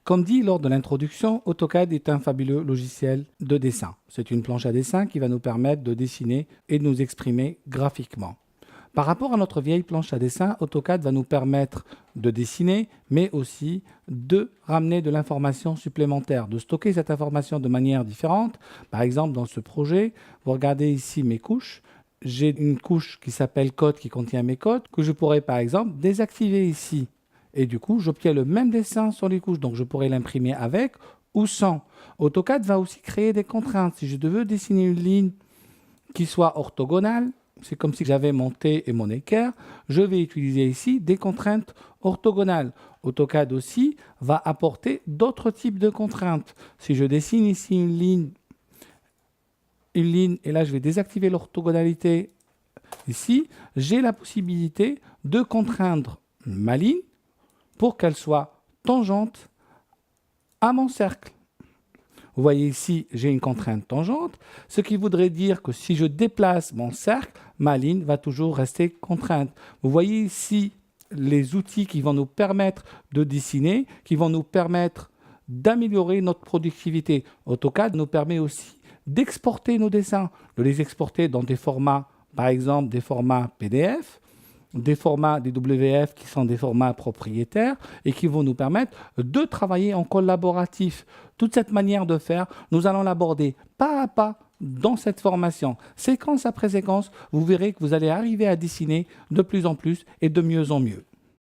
Comme dit lors de l'introduction, AutoCAD est un fabuleux logiciel de dessin. C'est une planche à dessin qui va nous permettre de dessiner et de nous exprimer graphiquement. Par rapport à notre vieille planche à dessin, AutoCAD va nous permettre de dessiner, mais aussi de ramener de l'information supplémentaire, de stocker cette information de manière différente. Par exemple, dans ce projet, vous regardez ici mes couches. J'ai une couche qui s'appelle code qui contient mes codes, que je pourrais par exemple désactiver ici. Et du coup, j'obtiens le même dessin sur les couches. Donc, je pourrais l'imprimer avec ou sans. AutoCAD va aussi créer des contraintes. Si je veux dessiner une ligne qui soit orthogonale, c'est comme si j'avais mon T et mon équerre, je vais utiliser ici des contraintes orthogonales. AutoCAD aussi va apporter d'autres types de contraintes. Si je dessine ici une ligne, et là je vais désactiver l'orthogonalité ici, j'ai la possibilité de contraindre ma ligne pour qu'elle soit tangente à mon cercle. Vous voyez ici, j'ai une contrainte tangente, ce qui voudrait dire que si je déplace mon cercle, ma ligne va toujours rester contrainte. Vous voyez ici les outils qui vont nous permettre de dessiner, qui vont nous permettre d'améliorer notre productivité. AutoCAD nous permet aussi d'exporter nos dessins, de les exporter dans des formats, par exemple des formats PDF, des formats des WF qui sont des formats propriétaires et qui vont nous permettre de travailler en collaboratif. Toute cette manière de faire, nous allons l'aborder pas à pas dans cette formation. Séquence après séquence, vous verrez que vous allez arriver à dessiner de plus en plus et de mieux en mieux.